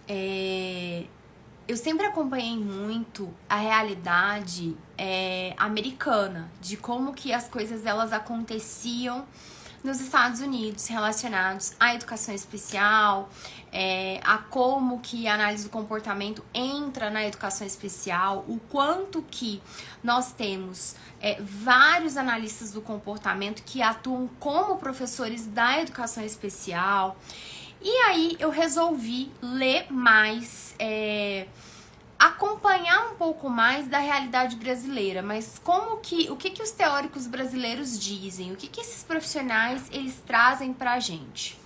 eu sempre acompanhei muito a realidade americana, de como que as coisas elas aconteciam nos Estados Unidos relacionados à educação especial, a como que a análise do comportamento entra na educação especial, o quanto que nós temos vários analistas do comportamento que atuam como professores da educação especial. E aí eu resolvi ler mais, acompanhar um pouco mais da realidade brasileira, mas o que os teóricos brasileiros dizem, o que esses profissionais eles trazem pra gente.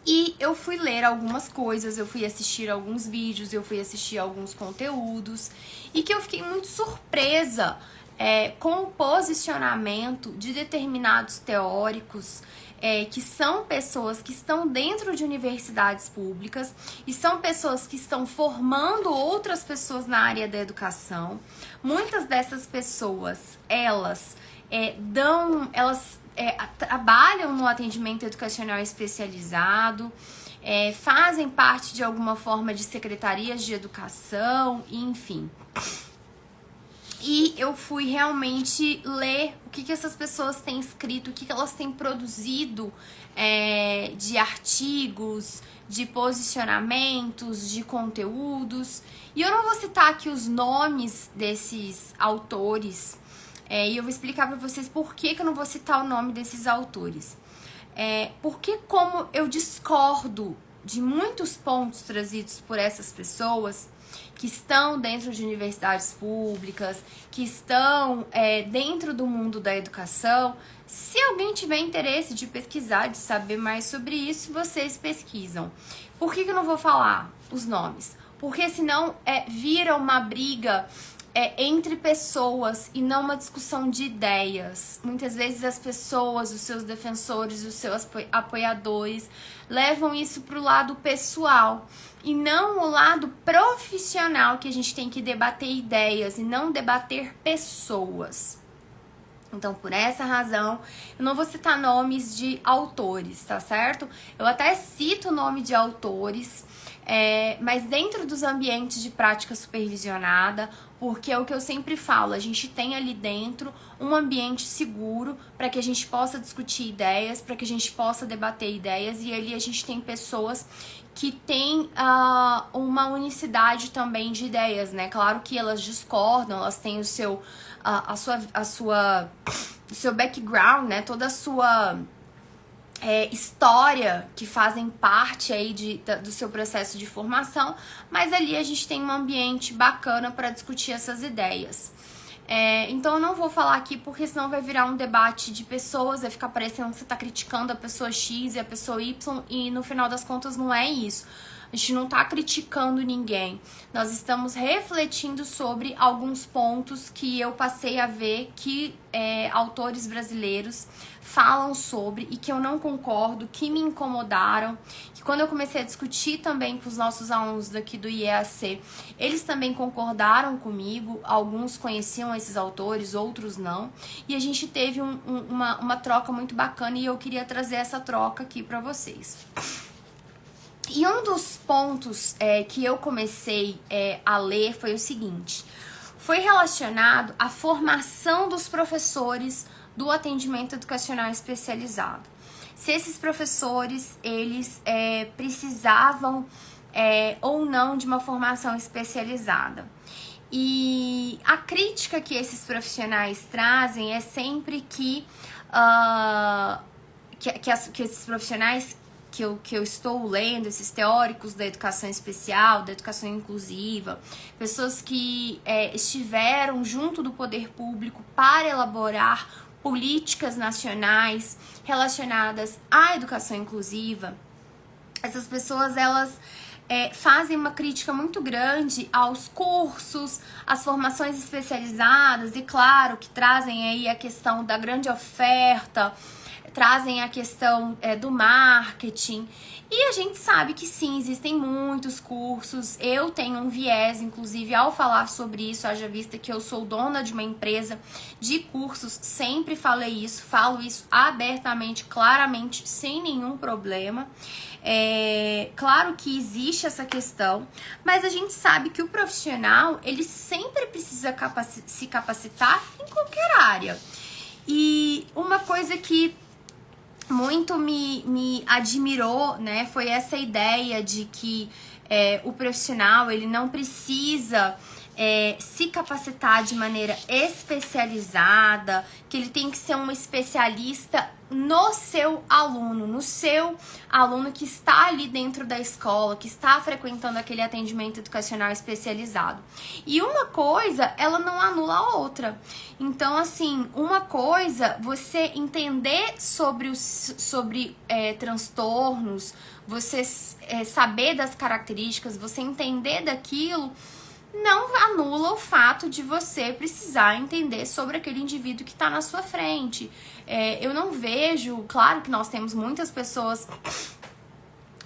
E eu fui ler algumas coisas, eu fui assistir alguns vídeos, eu fui assistir alguns conteúdos, e que eu fiquei muito surpresa com o posicionamento de determinados teóricos, que são pessoas que estão dentro de universidades públicas e são pessoas que estão formando outras pessoas na área da educação. Muitas dessas pessoas, elas trabalham no atendimento educacional especializado, fazem parte de alguma forma de secretarias de educação, enfim. E eu fui realmente ler o que essas pessoas têm escrito, o que elas têm produzido de artigos, de posicionamentos, de conteúdos. E eu não vou citar aqui os nomes desses autores, e eu vou explicar para vocês por que eu não vou citar o nome desses autores. Porque como eu discordo de muitos pontos trazidos por essas pessoas, que estão dentro de universidades públicas, que estão dentro do mundo da educação. Se alguém tiver interesse de pesquisar, de saber mais sobre isso, vocês pesquisam. Por que eu não vou falar os nomes? Porque senão vira uma briga entre pessoas e não uma discussão de ideias. Muitas vezes as pessoas, os seus defensores, os seus apoiadores levam isso para o lado pessoal e não o lado profissional, que a gente tem que debater ideias e não debater pessoas. Então, por essa razão, eu não vou citar nomes de autores, tá certo? Eu até cito o nome de autores, mas dentro dos ambientes de prática supervisionada, porque é o que eu sempre falo, a gente tem ali dentro um ambiente seguro para que a gente possa discutir ideias, para que a gente possa debater ideias, e ali a gente tem pessoas que têm uma unicidade também de ideias, né? Claro que elas discordam, elas têm o seu background, né? Toda a sua história que fazem parte aí do seu processo de formação, mas ali a gente tem um ambiente bacana para discutir essas ideias. Então eu não vou falar aqui porque senão vai virar um debate de pessoas, vai ficar parecendo que você está criticando a pessoa X e a pessoa Y, e no final das contas não é isso. A gente não está criticando ninguém. Nós estamos refletindo sobre alguns pontos que eu passei a ver que autores brasileiros falam sobre e que eu não concordo, que me incomodaram. Que quando eu comecei a discutir também com os nossos alunos daqui do IEAC, eles também concordaram comigo. Alguns conheciam esses autores, outros não. E a gente teve uma troca muito bacana e eu queria trazer essa troca aqui para vocês. E um dos pontos que eu comecei a ler foi o seguinte: foi relacionado à formação dos professores do atendimento educacional especializado. Se esses professores, eles precisavam ou não de uma formação especializada. E a crítica que esses profissionais trazem é sempre que esses profissionais que eu estou lendo, esses teóricos da educação especial, da educação inclusiva, pessoas que estiveram junto do poder público para elaborar políticas nacionais relacionadas à educação inclusiva, essas pessoas, elas fazem uma crítica muito grande aos cursos, às formações especializadas, e claro que trazem aí a questão da grande oferta, trazem a questão do marketing, E a gente sabe que sim, existem muitos cursos. Eu tenho um viés, inclusive, ao falar sobre isso, haja vista que eu sou dona de uma empresa de cursos, sempre falei isso, falo isso abertamente, claramente, sem nenhum problema. Claro que existe essa questão, mas a gente sabe que o profissional, ele sempre precisa se capacitar em qualquer área. E uma coisa que muito me admirou, né, foi essa ideia de que o profissional, ele não precisa se capacitar de maneira especializada, que ele tem que ser um especialista no seu aluno que está ali dentro da escola, que está frequentando aquele atendimento educacional especializado. E uma coisa, ela não anula a outra. Então, assim, uma coisa, você entender sobre transtornos, você saber das características, você entender daquilo, não anula o fato de você precisar entender sobre aquele indivíduo que está na sua frente. Eu não vejo, claro que nós temos muitas pessoas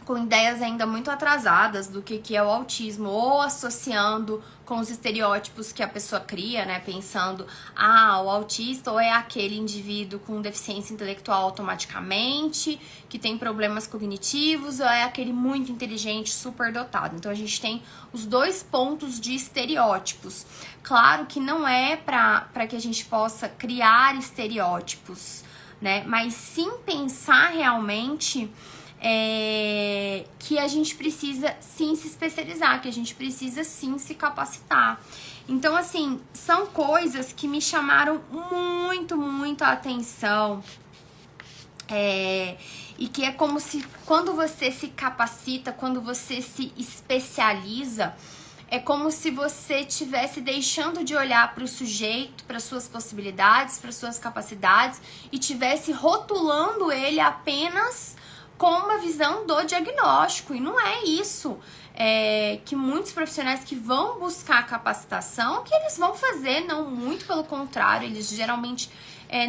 com ideias ainda muito atrasadas do que é o autismo, ou associando com os estereótipos que a pessoa cria, né, pensando, o autista ou é aquele indivíduo com deficiência intelectual automaticamente, que tem problemas cognitivos, ou é aquele muito inteligente, superdotado. Então a gente tem os dois pontos de estereótipos. Claro que não é para que a gente possa criar estereótipos, né, mas sim pensar realmente que a gente precisa sim se especializar, que a gente precisa sim se capacitar. Então, assim, são coisas que me chamaram muito a atenção. E que é como se quando você se capacita, quando você se especializa, é como se você estivesse deixando de olhar para o sujeito, para suas possibilidades, para suas capacidades, e estivesse rotulando ele apenas com uma visão do diagnóstico. E não é isso que muitos profissionais que vão buscar capacitação, que eles vão fazer, não, muito pelo contrário, eles geralmente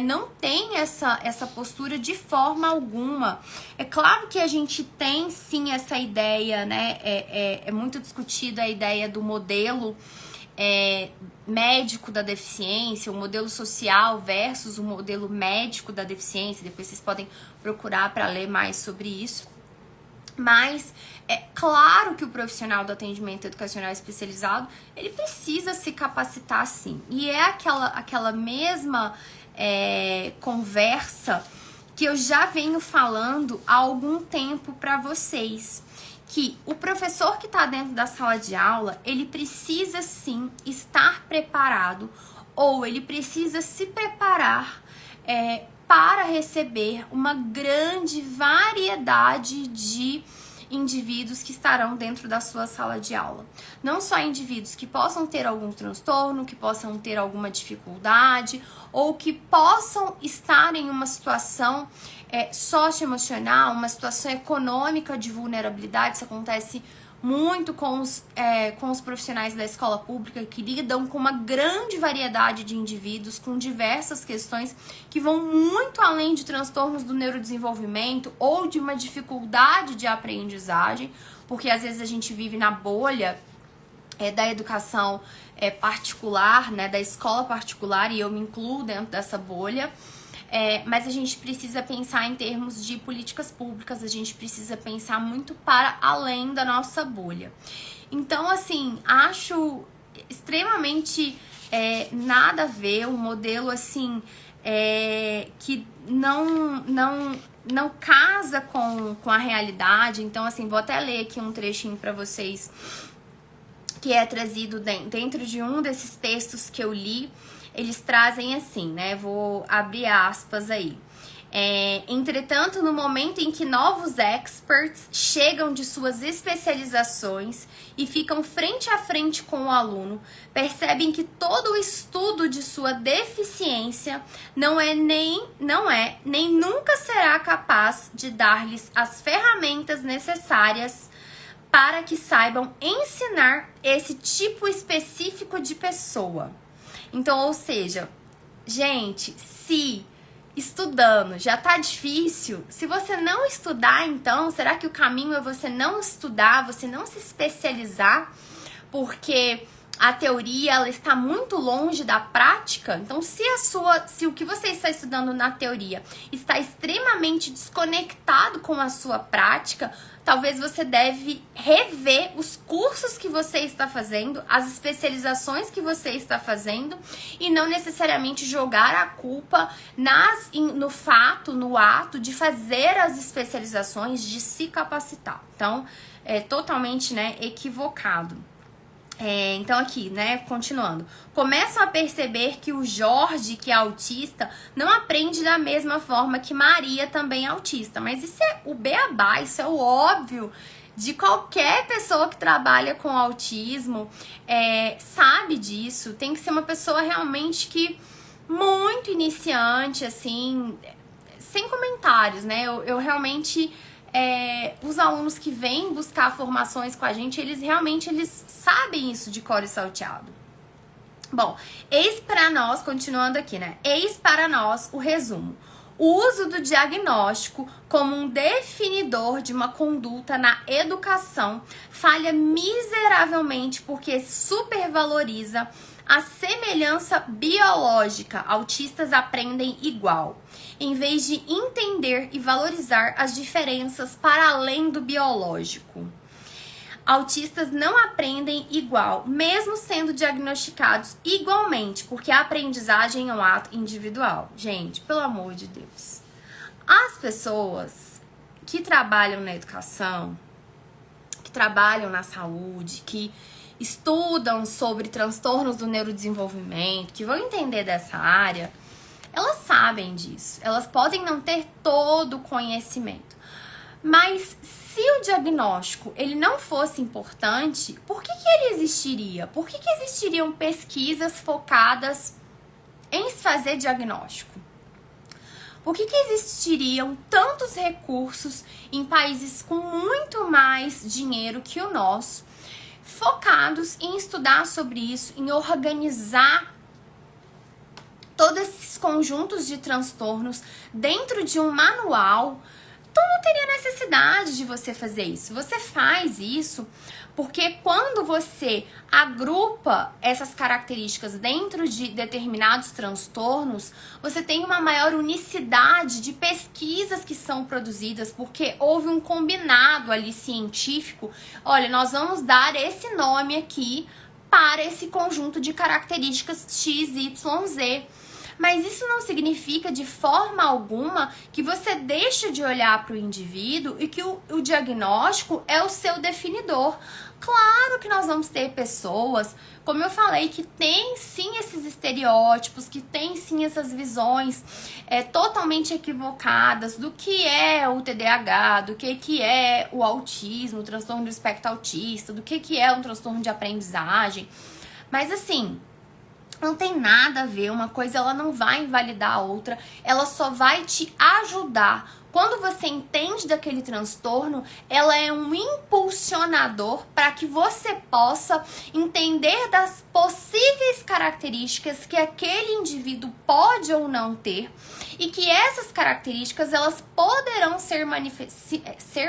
não têm essa postura de forma alguma. É claro que a gente tem sim essa ideia, né, é muito discutida a ideia do modelo médico da deficiência, o modelo social versus o modelo médico da deficiência. Depois vocês podem procurar para ler mais sobre isso. Mas é claro que o profissional do atendimento educacional especializado, ele precisa se capacitar sim. E é aquela mesma conversa que eu já venho falando há algum tempo para vocês. Que o professor que está dentro da sala de aula, ele precisa sim estar preparado, ou ele precisa se preparar para receber uma grande variedade de indivíduos que estarão dentro da sua sala de aula. Não só indivíduos que possam ter algum transtorno, que possam ter alguma dificuldade, ou que possam estar em uma situação socioemocional, uma situação econômica de vulnerabilidade. Isso acontece muito com os profissionais da escola pública, que lidam com uma grande variedade de indivíduos, com diversas questões que vão muito além de transtornos do neurodesenvolvimento ou de uma dificuldade de aprendizagem, porque às vezes a gente vive na bolha da educação particular, né, da escola particular, e eu me incluo dentro dessa bolha. Mas a gente precisa pensar em termos de políticas públicas, a gente precisa pensar muito para além da nossa bolha. Então, assim, acho extremamente nada a ver, um modelo assim que não casa com a realidade. Então, assim, vou até ler aqui um trechinho para vocês que é trazido dentro de um desses textos que eu li. Eles trazem assim, né? Vou abrir aspas aí. Entretanto, no momento em que novos experts chegam de suas especializações e ficam frente a frente com o aluno, percebem que todo o estudo de sua deficiência não é nem nunca será capaz de dar-lhes as ferramentas necessárias para que saibam ensinar esse tipo específico de pessoa. Então, ou seja, gente, se estudando, já tá difícil. Se você não estudar, então, será que o caminho é você não estudar, você não se especializar? Porque a teoria, ela está muito longe da prática. Então, se o que você está estudando na teoria está extremamente desconectado com a sua prática, talvez você deve rever os cursos que você está fazendo, as especializações que você está fazendo, e não necessariamente jogar a culpa no ato de fazer as especializações, de se capacitar. Então, é totalmente, equivocado. Então aqui, continuando. Começam a perceber que o Jorge, que é autista, não aprende da mesma forma que Maria, também é autista. Mas isso é o beabá, isso é o óbvio de qualquer pessoa que trabalha com autismo, sabe disso. Tem que ser uma pessoa realmente que muito iniciante, assim, sem comentários, né? Eu realmente... os alunos que vêm buscar formações com a gente, eles sabem isso de cor e salteado. Bom, eis para nós, continuando aqui, eis para nós o resumo. O uso do diagnóstico como um definidor de uma conduta na educação falha miseravelmente porque supervaloriza a semelhança biológica. Autistas aprendem igual, em vez de entender e valorizar as diferenças para além do biológico. Autistas não aprendem igual, mesmo sendo diagnosticados igualmente, porque a aprendizagem é um ato individual. Gente, pelo amor de Deus. As pessoas que trabalham na educação, que trabalham na saúde, que estudam sobre transtornos do neurodesenvolvimento, que vão entender dessa área, elas sabem disso. Elas podem não ter todo o conhecimento. Mas se o diagnóstico ele não fosse importante, por que ele existiria? Por que existiriam pesquisas focadas em se fazer diagnóstico? Por que existiriam tantos recursos em países com muito mais dinheiro que o nosso, focados em estudar sobre isso, em organizar todos esses conjuntos de transtornos dentro de um manual? Então não teria necessidade de você fazer isso. Você faz isso porque quando você agrupa essas características dentro de determinados transtornos, você tem uma maior unicidade de pesquisas que são produzidas, porque houve um combinado ali científico. Olha, nós vamos dar esse nome aqui para esse conjunto de características X, Y, Z. Mas isso não significa de forma alguma que você deixa de olhar para o indivíduo e que o diagnóstico é o seu definidor. Claro que nós vamos ter pessoas, como eu falei, que tem sim esses estereótipos, que tem sim essas visões totalmente equivocadas do que é o TDAH, do que é o autismo, o transtorno do espectro autista, do que é um transtorno de aprendizagem. Mas assim, não tem nada a ver, uma coisa ela não vai invalidar a outra, ela só vai te ajudar. Quando você entende daquele transtorno, ela é um impulsionador para que você possa entender das possíveis características que aquele indivíduo pode ou não ter e que essas características elas poderão ser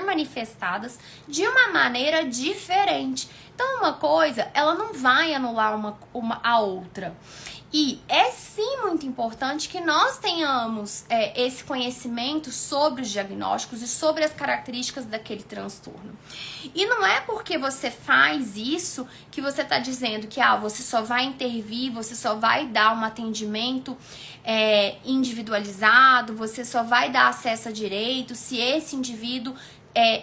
manifestadas de uma maneira diferente. Então, uma coisa, ela não vai anular a outra. E é sim muito importante que nós tenhamos esse conhecimento sobre os diagnósticos e sobre as características daquele transtorno. E não é porque você faz isso que você está dizendo que você só vai intervir, você só vai dar um atendimento individualizado, você só vai dar acesso a direito se esse indivíduo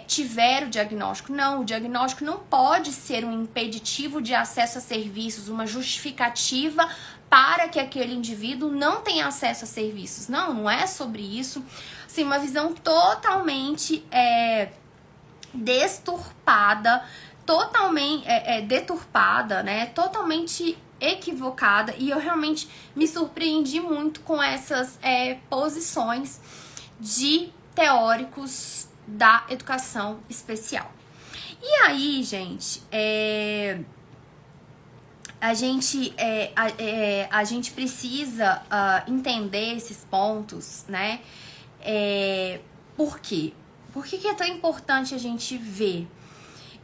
tiver o diagnóstico. Não, o diagnóstico não pode ser um impeditivo de acesso a serviços, uma justificativa para que aquele indivíduo não tenha acesso a serviços. Não, não é sobre isso. Assim, uma visão totalmente deturpada, né? Totalmente equivocada. E eu realmente me surpreendi muito com essas posições de teóricos da educação especial. E aí, gente, a gente precisa entender esses pontos, né? Por quê? Por que é tão importante a gente ver?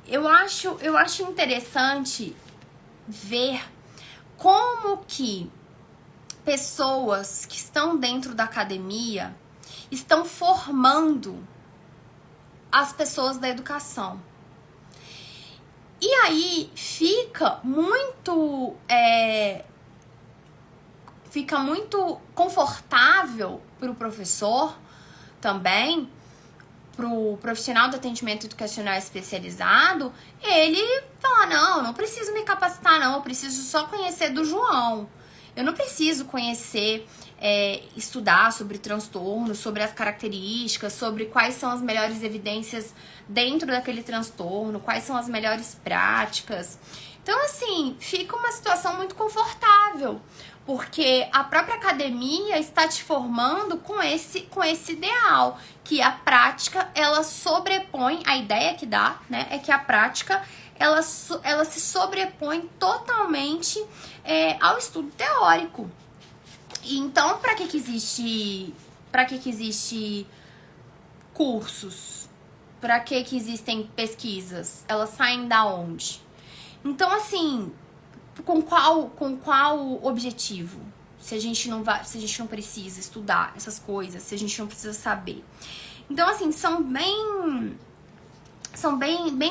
Eu acho interessante ver como que pessoas que estão dentro da academia estão formando as pessoas da educação. E aí fica muito confortável para o professor também, para o profissional do atendimento educacional especializado, ele fala, não preciso me capacitar não, eu preciso só conhecer do João. Eu não preciso conhecer, estudar sobre transtorno, sobre as características, sobre quais são as melhores evidências dentro daquele transtorno, quais são as melhores práticas. Então, assim, fica uma situação muito confortável, porque a própria academia está te formando com esse ideal, que a prática, ela sobrepõe, a ideia que dá, né, é que a prática, ela se sobrepõe totalmente ao estudo teórico. E então, para que existe cursos? Para que existem pesquisas? Elas saem da onde? Então, assim, com qual objetivo? Se a gente não precisa estudar essas coisas, se a gente não precisa saber. Então, assim, são bem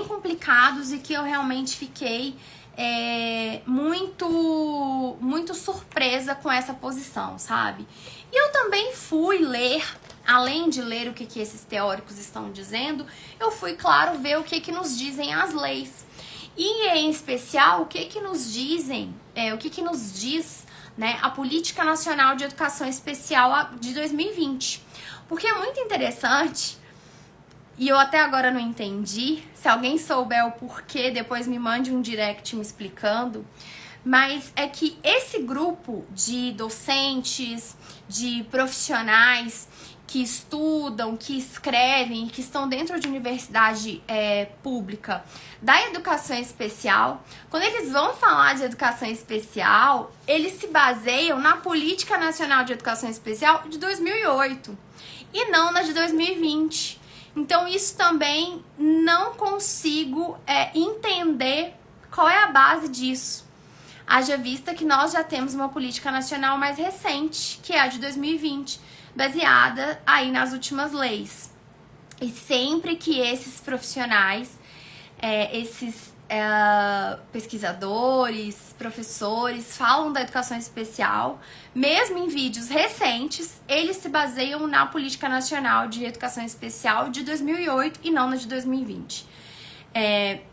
complicados e que eu realmente fiquei muito surpresa com essa posição, sabe? E eu também fui ler, além de ler o que esses teóricos estão dizendo, eu fui, claro, ver o que nos dizem as leis. E, em especial, o que nos dizem, o que nos diz, né, a Política Nacional de Educação Especial de 2020. Porque é muito interessante, e eu até agora não entendi, se alguém souber o porquê, depois me mande um direct me explicando, mas é que esse grupo de docentes, de profissionais que estudam, que escrevem, que estão dentro de universidade pública da educação especial, quando eles vão falar de educação especial, eles se baseiam na Política Nacional de Educação Especial de 2008 e não na de 2020. Então, isso também não consigo entender qual é a base disso. Haja vista que nós já temos uma política nacional mais recente, que é a de 2020, baseada aí nas últimas leis. E sempre que esses profissionais, pesquisadores, professores falam da educação especial, mesmo em vídeos recentes, eles se baseiam na Política Nacional de Educação Especial de 2008 e não na de 2020.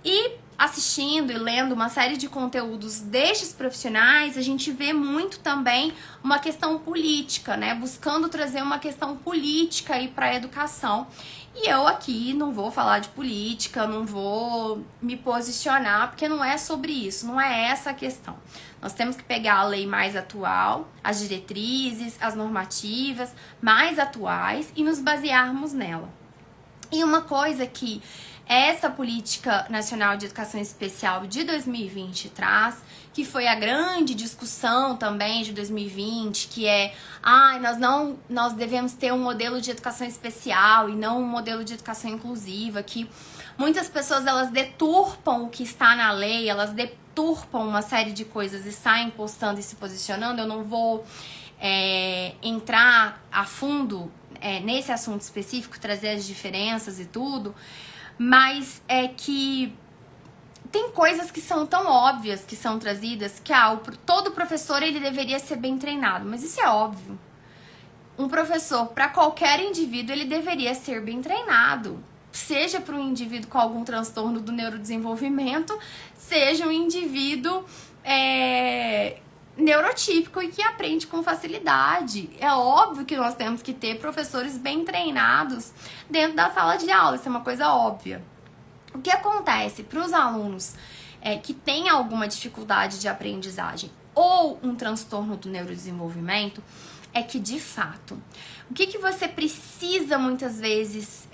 E assistindo e lendo uma série de conteúdos destes profissionais, a gente vê muito também uma questão política, né? Buscando trazer uma questão política aí para a educação. E eu aqui não vou falar de política, não vou me posicionar, porque não é sobre isso, não é essa a questão. Nós temos que pegar a lei mais atual, as diretrizes, as normativas mais atuais e nos basearmos nela. E uma coisa que essa Política Nacional de Educação Especial de 2020 traz, que foi a grande discussão também de 2020, que nós devemos ter um modelo de educação especial e não um modelo de educação inclusiva, que muitas pessoas elas deturpam o que está na lei, elas deturpam uma série de coisas e saem postando e se posicionando. Eu não vou entrar a fundo nesse assunto específico, trazer as diferenças e tudo, mas é que tem coisas que são tão óbvias que são trazidas que todo professor ele deveria ser bem treinado, mas isso é óbvio. Um professor, para qualquer indivíduo, ele deveria ser bem treinado, seja para um indivíduo com algum transtorno do neurodesenvolvimento, seja um indivíduo neurotípico e que aprende com facilidade. É óbvio que nós temos que ter professores bem treinados dentro da sala de aula, isso é uma coisa óbvia. O que acontece para os alunos que têm alguma dificuldade de aprendizagem ou um transtorno do neurodesenvolvimento é que, de fato, o que você precisa muitas vezes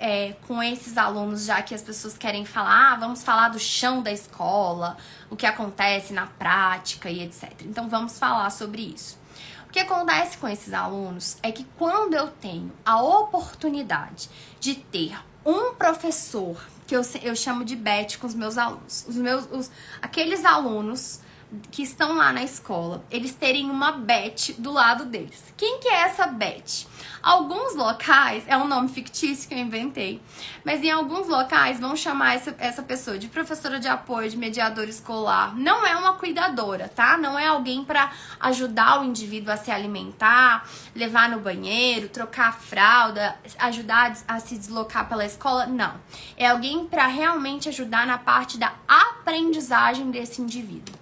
com esses alunos, já que as pessoas querem falar, vamos falar do chão da escola, o que acontece na prática e etc. Então, vamos falar sobre isso. O que acontece com esses alunos é que quando eu tenho a oportunidade de ter um professor, que eu chamo de Beth com os meus alunos, aqueles alunos que estão lá na escola, eles terem uma Beth do lado deles. Quem que é essa Beth? Alguns locais, é um nome fictício que eu inventei, mas em alguns locais vão chamar essa pessoa de professora de apoio, de mediadora escolar. Não é uma cuidadora, tá? Não é alguém para ajudar o indivíduo a se alimentar, levar no banheiro, trocar a fralda, ajudar a se deslocar pela escola. Não. É alguém para realmente ajudar na parte da aprendizagem desse indivíduo.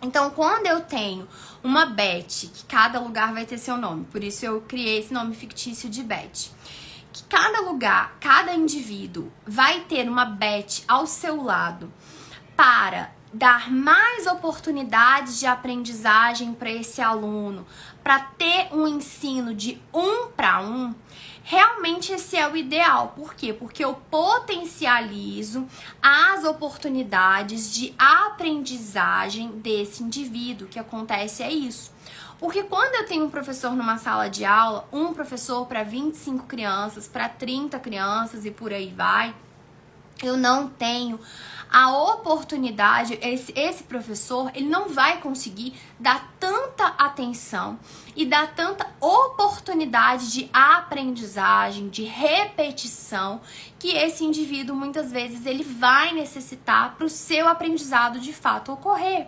Então, quando eu tenho uma Beth, que cada lugar vai ter seu nome, por isso eu criei esse nome fictício de Beth, que cada lugar, cada indivíduo vai ter uma Beth ao seu lado para dar mais oportunidades de aprendizagem para esse aluno, para ter um ensino de 1 para 1, realmente esse é o ideal. Por quê? Porque eu potencializo as oportunidades de aprendizagem desse indivíduo. O que acontece é isso. Porque quando eu tenho um professor numa sala de aula, um professor para 25 crianças, para 30 crianças e por aí vai, eu não tenho a oportunidade, esse professor, ele não vai conseguir dar tanta atenção e dar tanta oportunidade de aprendizagem, de repetição, que esse indivíduo, muitas vezes, ele vai necessitar para o seu aprendizado de fato ocorrer.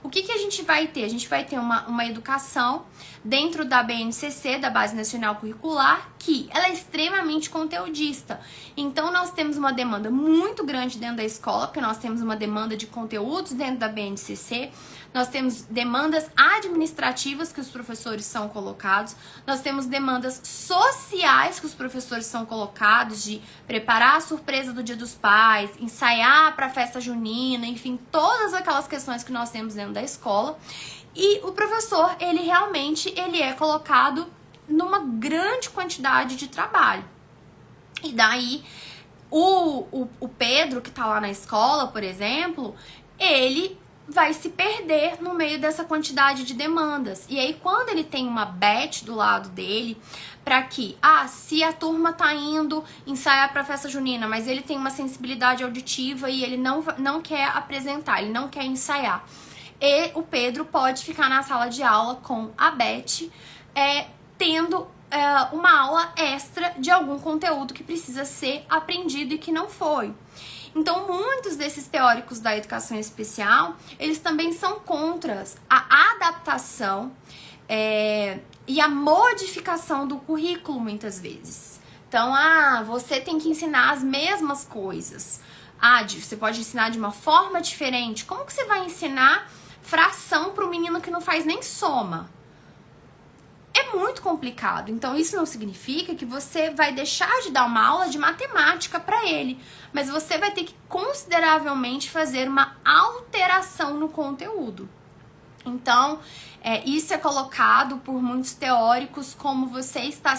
O que a gente vai ter? A gente vai ter uma educação dentro da BNCC, da Base Nacional Curricular, que ela é extremamente conteudista. Então, nós temos uma demanda muito grande dentro da escola, porque nós temos uma demanda de conteúdos dentro da BNCC, nós temos demandas administrativas que os professores são colocados, nós temos demandas sociais que os professores são colocados, de preparar a surpresa do Dia dos Pais, ensaiar para a festa junina, enfim, todas aquelas questões que nós temos dentro da escola. E o professor, ele realmente é colocado numa grande quantidade de trabalho. E daí, o Pedro, que tá lá na escola, por exemplo, ele vai se perder no meio dessa quantidade de demandas. E aí, quando ele tem uma Beth do lado dele, para que, se a turma tá indo ensaiar pra festa junina, mas ele tem uma sensibilidade auditiva e ele não quer apresentar, ele não quer ensaiar, e o Pedro pode ficar na sala de aula com a Beth, tendo uma aula extra de algum conteúdo que precisa ser aprendido e que não foi. Então, muitos desses teóricos da educação especial, eles também são contra a adaptação e a modificação do currículo, muitas vezes. Então, você tem que ensinar as mesmas coisas. Você pode ensinar de uma forma diferente. Como que você vai ensinar fração para o menino que não faz nem soma? É muito complicado. Então, isso não significa que você vai deixar de dar uma aula de matemática para ele, mas você vai ter que consideravelmente fazer uma alteração no conteúdo. Então, isso é colocado por muitos teóricos como você está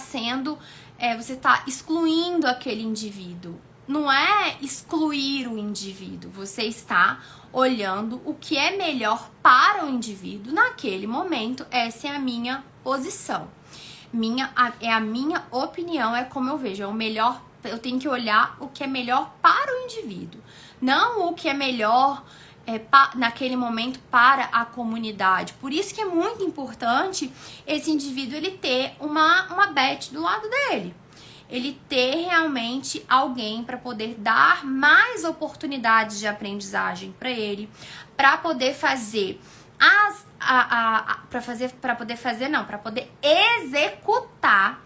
excluindo aquele indivíduo. Não é excluir o indivíduo, você está olhando o que é melhor para o indivíduo naquele momento. Essa é a minha posição. É a minha opinião, é como eu vejo. É o melhor, eu tenho que olhar o que é melhor para o indivíduo, não o que é melhor naquele momento para a comunidade. Por isso que é muito importante esse indivíduo ele ter uma Beth do lado dele. Ele ter realmente alguém para poder dar mais oportunidades de aprendizagem para ele, para poder fazer para poder executar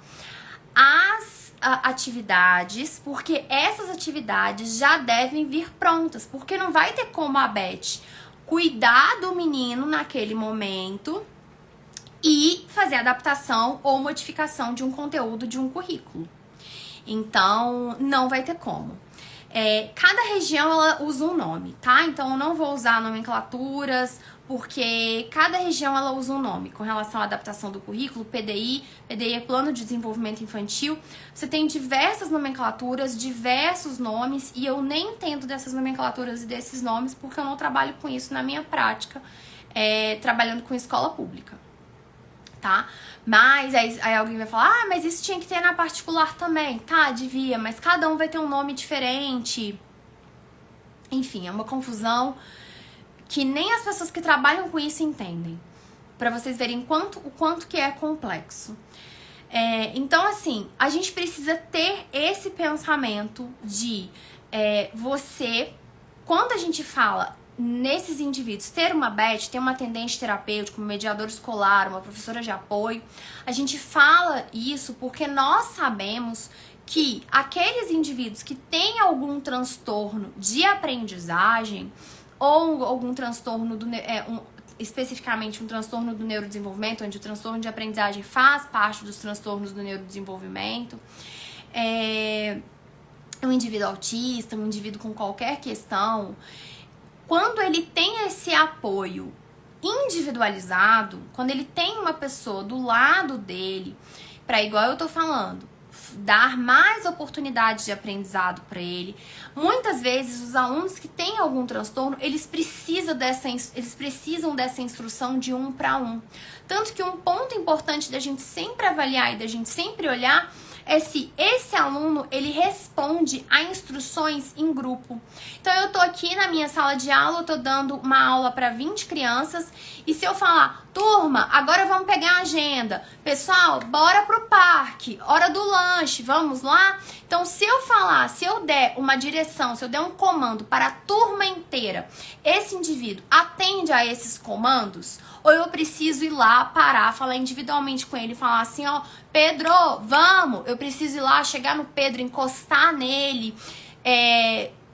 as atividades, porque essas atividades já devem vir prontas, porque não vai ter como a Beth cuidar do menino naquele momento e fazer adaptação ou modificação de um conteúdo de um currículo. Então, não vai ter como. Cada região ela usa um nome, tá? Então eu não vou usar nomenclaturas, porque cada região ela usa um nome. Com relação à adaptação do currículo, PDI é Plano de Desenvolvimento Infantil, você tem diversas nomenclaturas, diversos nomes, e eu nem entendo dessas nomenclaturas e desses nomes, porque eu não trabalho com isso na minha prática, trabalhando com escola pública, tá? Mas aí alguém vai falar, mas isso tinha que ter na particular também. Tá, devia, mas cada um vai ter um nome diferente. Enfim, é uma confusão que nem as pessoas que trabalham com isso entendem. Pra vocês verem o quanto que é complexo. Então, assim, a gente precisa ter esse pensamento de você, quando a gente fala nesses indivíduos, ter uma BET, ter uma atendente terapêutica, um mediador escolar, uma professora de apoio, a gente fala isso porque nós sabemos que aqueles indivíduos que têm algum transtorno de aprendizagem ou algum transtorno especificamente um transtorno do neurodesenvolvimento, onde o transtorno de aprendizagem faz parte dos transtornos do neurodesenvolvimento, um indivíduo autista, um indivíduo com qualquer questão, quando ele tem esse apoio individualizado, quando ele tem uma pessoa do lado dele, para, igual eu tô falando, dar mais oportunidades de aprendizado para ele. Muitas vezes os alunos que têm algum transtorno, eles precisam dessa instrução de 1 para 1. Tanto que um ponto importante da gente sempre avaliar e da gente sempre olhar é se esse aluno, ele responde a instruções em grupo. Então, eu tô aqui na minha sala de aula, eu tô dando uma aula para 20 crianças, e se eu falar, turma, agora vamos pegar a agenda, pessoal, bora pro parque, hora do lanche, vamos lá? Então, se eu der uma direção, se eu der um comando para a turma inteira, esse indivíduo atende a esses comandos? Ou eu preciso ir lá, parar, falar individualmente com ele, falar assim, ó, Pedro, vamos, eu preciso ir lá, chegar no Pedro, encostar nele,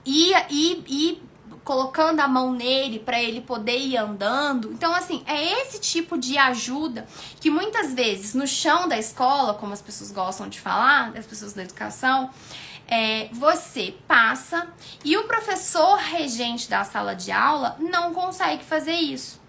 ir colocando a mão nele para ele poder ir andando. Então, assim, é esse tipo de ajuda que muitas vezes no chão da escola, como as pessoas gostam de falar, as pessoas da educação, você passa e o professor regente da sala de aula não consegue fazer isso.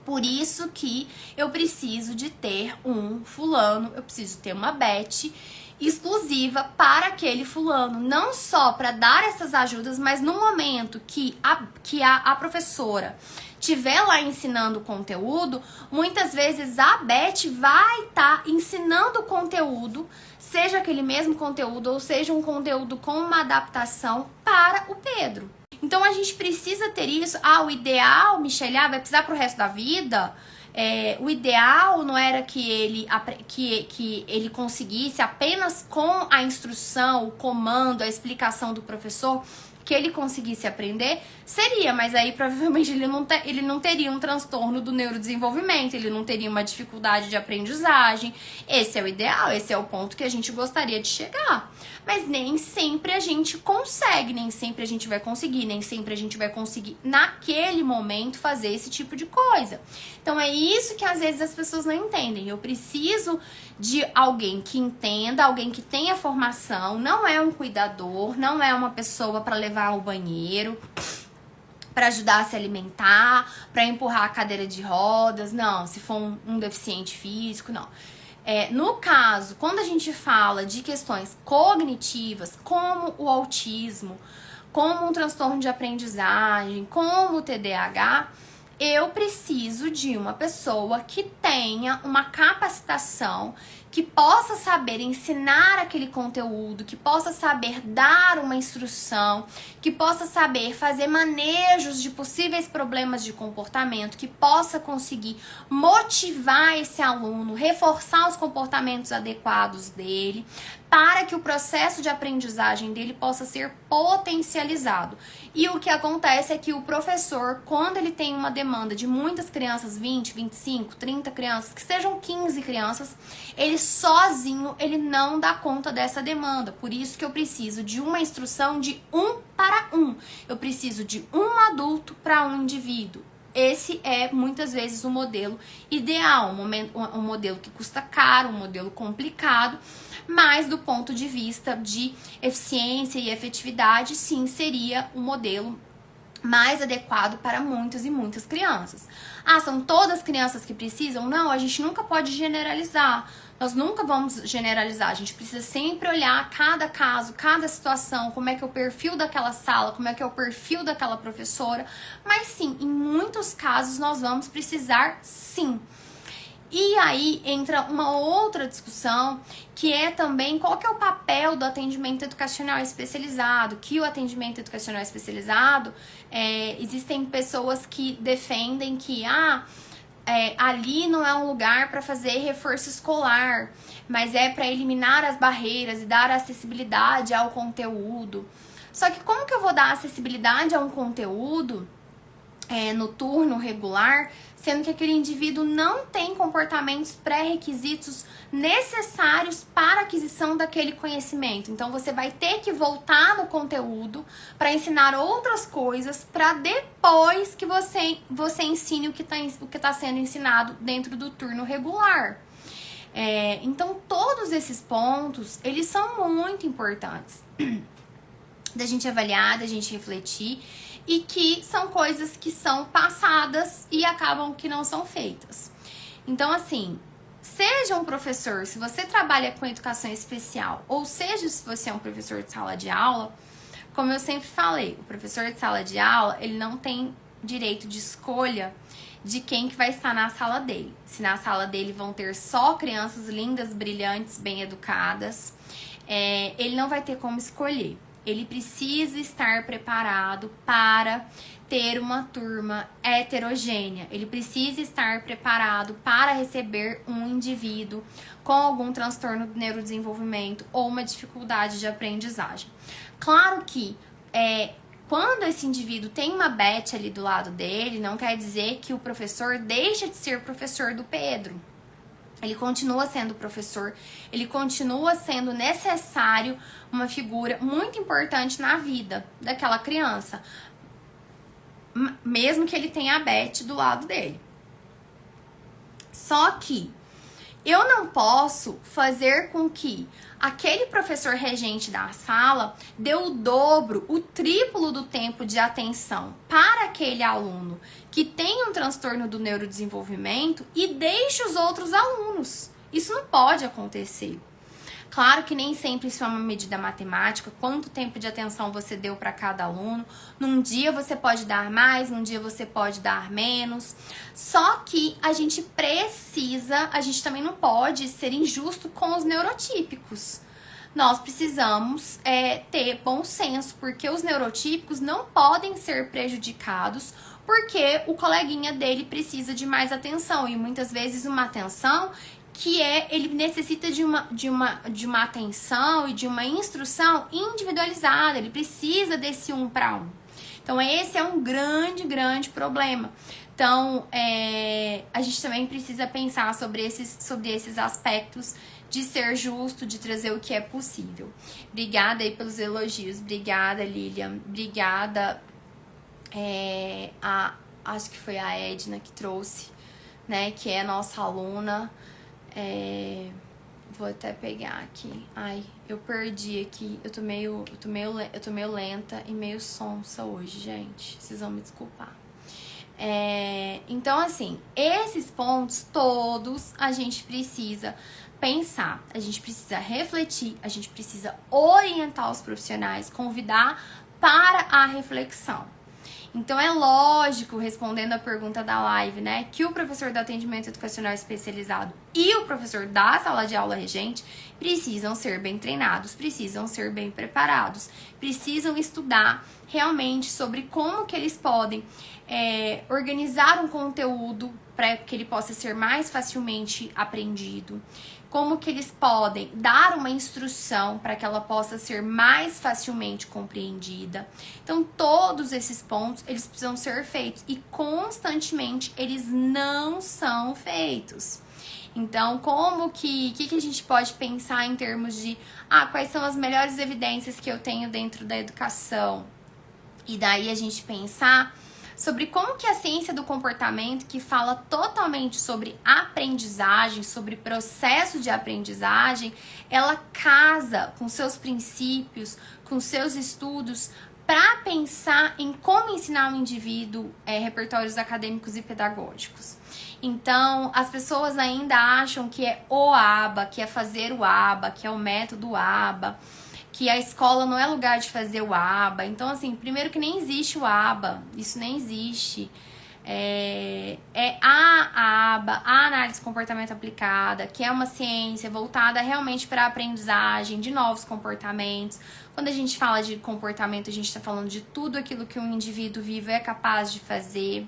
Por isso que eu preciso de ter um fulano, eu preciso ter uma BET exclusiva para aquele fulano. Não só para dar essas ajudas, mas no momento que a professora estiver lá ensinando o conteúdo, muitas vezes a BET vai estar ensinando o conteúdo, seja aquele mesmo conteúdo ou seja um conteúdo com uma adaptação para o Pedro. Então a gente precisa ter isso. O ideal, Michelle, vai precisar pro resto da vida? O ideal não era que ele conseguisse apenas com a instrução, o comando, a explicação do professor, que ele conseguisse aprender? Seria, mas aí provavelmente ele não teria um transtorno do neurodesenvolvimento, ele não teria uma dificuldade de aprendizagem. Esse é o ideal, esse é o ponto que a gente gostaria de chegar. Mas nem sempre a gente consegue, nem sempre a gente vai conseguir, nem sempre a gente vai conseguir naquele momento fazer esse tipo de coisa. Então é isso que às vezes as pessoas não entendem. Eu preciso de alguém que entenda, alguém que tenha formação, não é um cuidador, não é uma pessoa para levar ao banheiro, para ajudar a se alimentar, para empurrar a cadeira de rodas, não, se for um deficiente físico, não. No caso, quando a gente fala de questões cognitivas, como o autismo, como um transtorno de aprendizagem, como o TDAH, eu preciso de uma pessoa que tenha uma capacitação, que possa saber ensinar aquele conteúdo, que possa saber dar uma instrução, que possa saber fazer manejos de possíveis problemas de comportamento, que possa conseguir motivar esse aluno, reforçar os comportamentos adequados dele, para que o processo de aprendizagem dele possa ser potencializado. E o que acontece é que o professor, quando ele tem uma demanda de muitas crianças, 20, 25, 30 crianças, que sejam 15 crianças, ele sozinho, ele não dá conta dessa demanda. Por isso que eu preciso de uma instrução de 1 para 1. Eu preciso de um adulto para um indivíduo. esse é muitas vezes o modelo ideal, um modelo que custa caro, um modelo complicado, mas do ponto de vista de eficiência e efetividade, sim, seria o modelo mais adequado para muitas e muitas crianças. Ah, são todas crianças que precisam? Não, a gente nunca pode generalizar. Nós nunca vamos generalizar. A gente precisa sempre olhar cada caso, cada situação, como é que é o perfil daquela sala, como é que é o perfil daquela professora. Mas sim, em muitos casos nós vamos precisar sim. E aí entra uma outra discussão, que é também qual que é o papel do atendimento educacional especializado, que o atendimento educacional especializado, existem pessoas que defendem que ali não é um lugar para fazer reforço escolar, mas é para eliminar as barreiras e dar acessibilidade ao conteúdo. Só que como que eu vou dar acessibilidade a um conteúdo no turno regular, sendo que aquele indivíduo não tem comportamentos pré-requisitos necessários para a aquisição daquele conhecimento? Então você vai ter que voltar no conteúdo para ensinar outras coisas para depois que você ensine o que tá sendo ensinado dentro do turno regular. Então todos esses pontos, eles são muito importantes da gente avaliar, da gente refletir, e que são coisas que são passadas e acabam que não são feitas. Então, assim, seja um professor, se você trabalha com educação especial, ou seja, se você é um professor de sala de aula, como eu sempre falei, o professor de sala de aula, ele não tem direito de escolha de quem que vai estar na sala dele. Se na sala dele vão ter só crianças lindas, brilhantes, bem educadas, ele não vai ter como escolher. Ele precisa estar preparado para ter uma turma heterogênea. Ele precisa estar preparado para receber um indivíduo com algum transtorno do neurodesenvolvimento ou uma dificuldade de aprendizagem. Claro que quando esse indivíduo tem uma Beth ali do lado dele, não quer dizer que o professor deixa de ser professor do Pedro. Ele continua sendo professor, ele continua sendo necessário, uma figura muito importante na vida daquela criança, mesmo que ele tenha a Beth do lado dele. Só que eu não posso fazer com que aquele professor regente da sala dê o dobro, o triplo do tempo de atenção para aquele aluno que tem um transtorno do neurodesenvolvimento e deixe os outros alunos. Isso não pode acontecer. Claro que nem sempre isso é uma medida matemática, quanto tempo de atenção você deu para cada aluno. Num dia você pode dar mais, num dia você pode dar menos. Só que a gente também não pode ser injusto com os neurotípicos. Nós precisamos ter bom senso, porque os neurotípicos não podem ser prejudicados porque o coleguinha dele precisa de mais atenção, e muitas vezes uma atenção que ele necessita de uma atenção e de uma instrução individualizada, ele precisa desse 1 para 1. Então esse é um grande problema. Então a gente também precisa pensar sobre esses aspectos de ser justo, de trazer o que é possível. Obrigada aí pelos elogios, obrigada Lilian, obrigada, acho que foi a Edna que trouxe, né, que é nossa aluna. Vou até pegar aqui. Ai, eu perdi aqui. Eu tô meio lenta e meio sonsa hoje, gente. Vocês vão me desculpar. Então, assim, esses pontos todos a gente precisa pensar, a gente precisa refletir, a gente precisa orientar os profissionais, convidar para a reflexão. Então é lógico, respondendo a pergunta da live, né, que o professor do atendimento educacional especializado e o professor da sala de aula regente precisam ser bem treinados, precisam ser bem preparados, precisam estudar realmente sobre como que eles podem organizar um conteúdo para que ele possa ser mais facilmente aprendido, como que eles podem dar uma instrução para que ela possa ser mais facilmente compreendida. Então, todos esses pontos, eles precisam ser feitos e constantemente eles não são feitos. Então, como que a gente pode pensar em termos de quais são as melhores evidências que eu tenho dentro da educação? E daí a gente pensar sobre como que a ciência do comportamento, que fala totalmente sobre aprendizagem, sobre processo de aprendizagem, ela casa com seus princípios, com seus estudos, para pensar em como ensinar o indivíduo repertórios acadêmicos e pedagógicos. Então, as pessoas ainda acham que é o ABA, que é fazer o ABA, que é o método ABA, que a escola não é lugar de fazer o ABA. Então, assim, primeiro que nem existe o ABA, isso nem existe. É a ABA, a análise de comportamento aplicada, que é uma ciência voltada realmente para a aprendizagem de novos comportamentos. Quando a gente fala de comportamento, a gente está falando de tudo aquilo que um indivíduo vivo é capaz de fazer.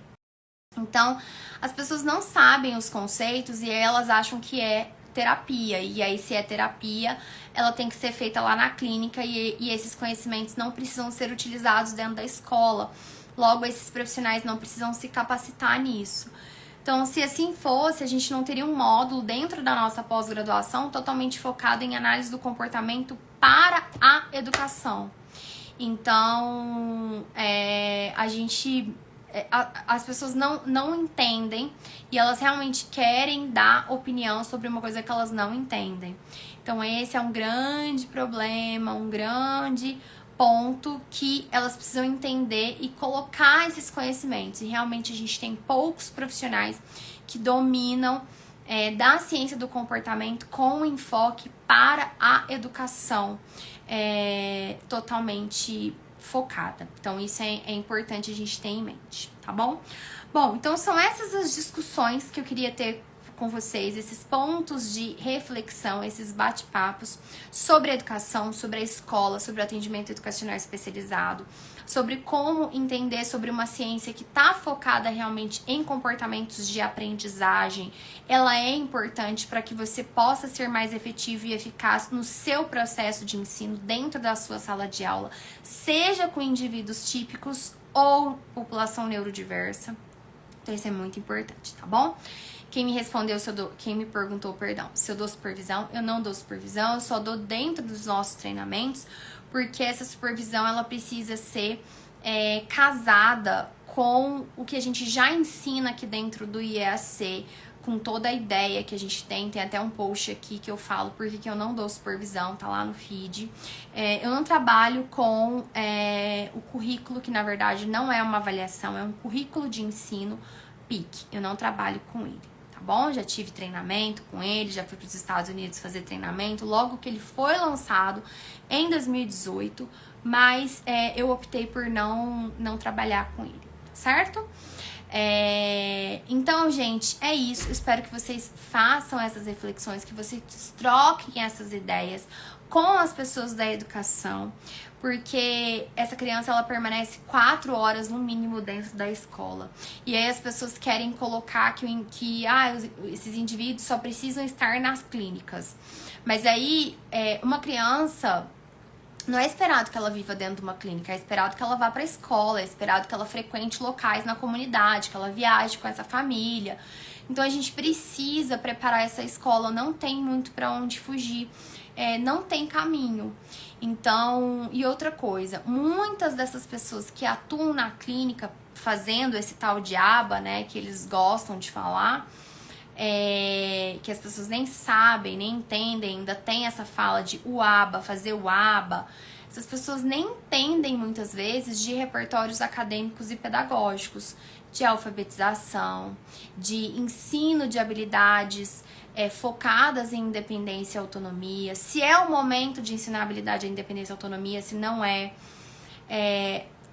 Então, as pessoas não sabem os conceitos e elas acham que é terapia. E aí, se é terapia, ela tem que ser feita lá na clínica e esses conhecimentos não precisam ser utilizados dentro da escola. Logo, esses profissionais não precisam se capacitar nisso. Então, se assim fosse, a gente não teria um módulo dentro da nossa pós-graduação totalmente focado em análise do comportamento para a educação. Então, as pessoas não entendem e elas realmente querem dar opinião sobre uma coisa que elas não entendem. Então, esse é um grande problema, um grande ponto que elas precisam entender e colocar esses conhecimentos. E realmente a gente tem poucos profissionais que dominam da ciência do comportamento com enfoque para a educação totalmente focada. Então, isso é importante a gente ter em mente, tá bom? Bom, então são essas as discussões que eu queria ter com vocês, esses pontos de reflexão, esses bate-papos sobre a educação, sobre a escola, sobre o atendimento educacional especializado, sobre como entender sobre uma ciência que está focada realmente em comportamentos de aprendizagem. Ela é importante para que você possa ser mais efetivo e eficaz no seu processo de ensino dentro da sua sala de aula, seja com indivíduos típicos ou população neurodiversa. Então isso é muito importante, tá bom? Quem me perguntou, se eu dou supervisão, eu não dou supervisão, eu só dou dentro dos nossos treinamentos, porque essa supervisão ela precisa ser casada com o que a gente já ensina aqui dentro do IEAC, com toda a ideia que a gente tem até um post aqui que eu falo porque que eu não dou supervisão, tá lá no feed. Eu não trabalho com o currículo, que na verdade não é uma avaliação, é um currículo de ensino PIC, eu não trabalho com ele. Tá bom? Já tive treinamento com ele, já fui para os Estados Unidos fazer treinamento logo que ele foi lançado em 2018, mas eu optei por não trabalhar com ele, certo? Então, gente, é isso. Espero que vocês façam essas reflexões, que vocês troquem essas ideias com as pessoas da educação, porque essa criança ela permanece 4 horas no mínimo dentro da escola. E aí as pessoas querem colocar que esses indivíduos só precisam estar nas clínicas. Mas aí uma criança não é esperado que ela viva dentro de uma clínica, é esperado que ela vá para a escola, é esperado que ela frequente locais na comunidade, que ela viaje com essa família. Então a gente precisa preparar essa escola, não tem muito para onde fugir. Não tem caminho. Então, e outra coisa, muitas dessas pessoas que atuam na clínica fazendo esse tal de ABA, né, que eles gostam de falar, que as pessoas nem sabem, nem entendem, ainda tem essa fala de o ABA, fazer o ABA. Essas pessoas nem entendem muitas vezes de repertórios acadêmicos e pedagógicos, de alfabetização, de ensino de habilidades focadas em independência e autonomia, se é o momento de ensinar habilidade à independência e autonomia, se não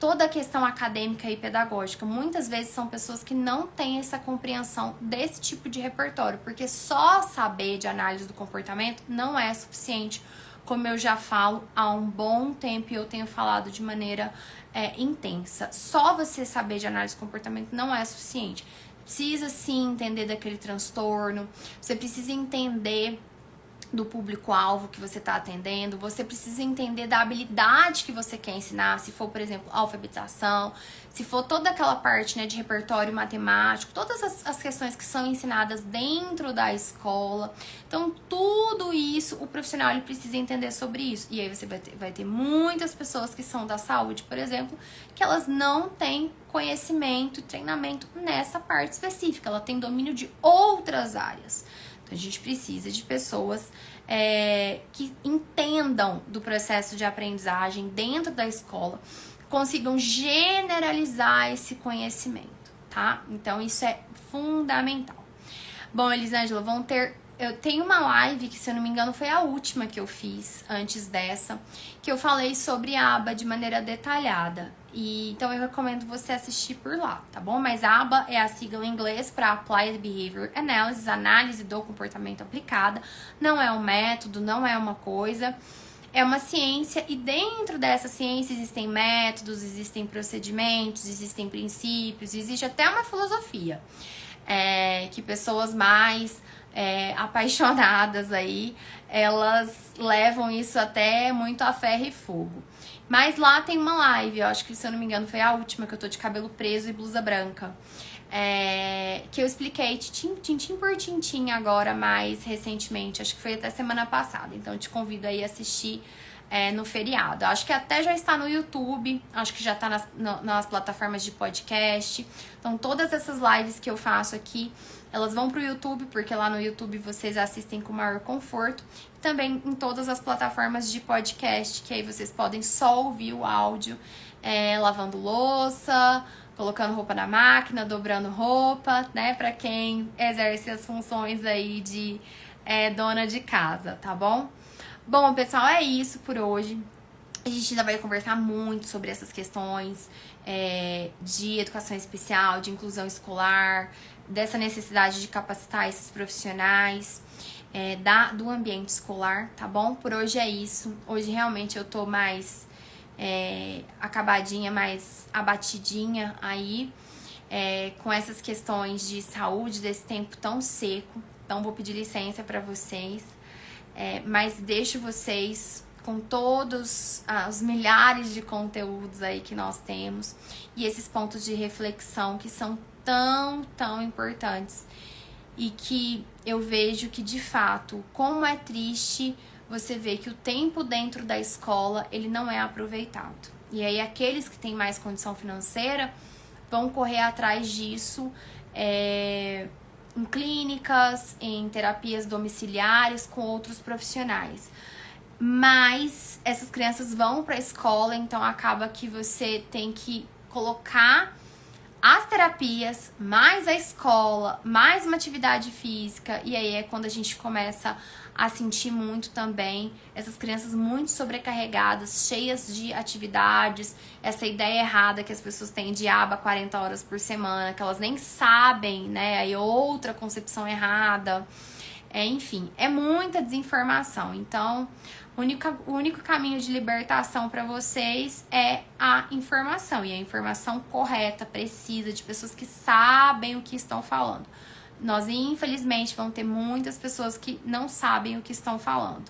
toda a questão acadêmica e pedagógica. Muitas vezes são pessoas que não têm essa compreensão desse tipo de repertório, porque só saber de análise do comportamento não é suficiente, como eu já falo há um bom tempo e eu tenho falado de maneira intensa. Só você saber de análise do comportamento não é suficiente. Precisa sim entender daquele transtorno, você precisa entender do público-alvo que você está atendendo, você precisa entender da habilidade que você quer ensinar, se for, por exemplo, alfabetização, se for toda aquela parte, né, de repertório matemático, todas as questões que são ensinadas dentro da escola. Então, tudo isso, o profissional ele precisa entender sobre isso. E aí você vai ter muitas pessoas que são da saúde, por exemplo, que elas não têm conhecimento e treinamento nessa parte específica, ela tem domínio de outras áreas. Então, a gente precisa de pessoas que entendam do processo de aprendizagem dentro da escola, consigam generalizar esse conhecimento, tá? Então, isso é fundamental. Bom, Elisângela, eu tenho uma live que, se eu não me engano, foi a última que eu fiz antes dessa, que eu falei sobre a aba de maneira detalhada. Então, eu recomendo você assistir por lá, tá bom? Mas a aba é a sigla em inglês para Applied Behavior Analysis, análise do comportamento aplicada. Não é um método, não é uma coisa, é uma ciência. E dentro dessa ciência existem métodos, existem procedimentos, existem princípios, existe até uma filosofia que pessoas mais apaixonadas aí, elas levam isso até muito a ferro e fogo. Mas lá tem uma live, eu acho que, se eu não me engano, foi a última, que eu tô de cabelo preso e blusa branca, que eu expliquei tintim por tintim agora, mais recentemente, acho que foi até semana passada. Então eu te convido aí a assistir no feriado. Acho que até já está no YouTube, acho que já está nas plataformas de podcast. Então todas essas lives que eu faço aqui, elas vão pro YouTube, porque lá no YouTube vocês assistem com maior conforto. Também em todas as plataformas de podcast, que aí vocês podem só ouvir o áudio, lavando louça, colocando roupa na máquina, dobrando roupa, né? Pra quem exerce as funções aí de dona de casa, tá bom? Bom, pessoal, é isso por hoje. A gente ainda vai conversar muito sobre essas questões de educação especial, de inclusão escolar, dessa necessidade de capacitar esses profissionais do ambiente escolar, tá bom? Por hoje é isso. Hoje realmente eu tô mais acabadinha, mais abatidinha aí, com essas questões de saúde, desse tempo tão seco. Então vou pedir licença pra vocês, mas deixo vocês com todos os milhares de conteúdos aí que nós temos e esses pontos de reflexão que são tão importantes, e que eu vejo que, de fato, como é triste você ver que o tempo dentro da escola, ele não é aproveitado. E aí aqueles que têm mais condição financeira vão correr atrás disso em clínicas, em terapias domiciliares com outros profissionais. Mas essas crianças vão para a escola, então acaba que você tem que colocar as terapias, mais a escola, mais uma atividade física, e aí é quando a gente começa a sentir muito também essas crianças muito sobrecarregadas, cheias de atividades, essa ideia errada que as pessoas têm de aba 40 horas por semana, que elas nem sabem, né? Aí outra concepção errada. Enfim, é muita desinformação. Então, o único caminho de libertação para vocês é a informação. E a informação correta, precisa, de pessoas que sabem o que estão falando. Nós, infelizmente, vamos ter muitas pessoas que não sabem o que estão falando.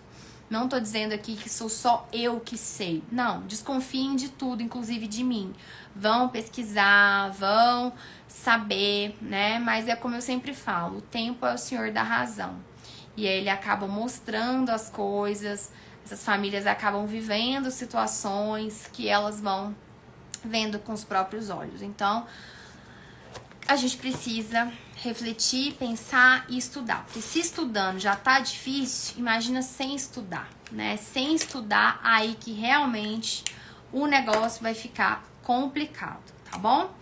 Não tô dizendo aqui que sou só eu que sei. Não, desconfiem de tudo, inclusive de mim. Vão pesquisar, vão saber, né? Mas é como eu sempre falo, o tempo é o senhor da razão. E aí ele acaba mostrando as coisas, essas famílias acabam vivendo situações que elas vão vendo com os próprios olhos. Então, a gente precisa refletir, pensar e estudar. Porque se estudando já tá difícil, imagina sem estudar, né? Sem estudar, aí que realmente o negócio vai ficar complicado, tá bom?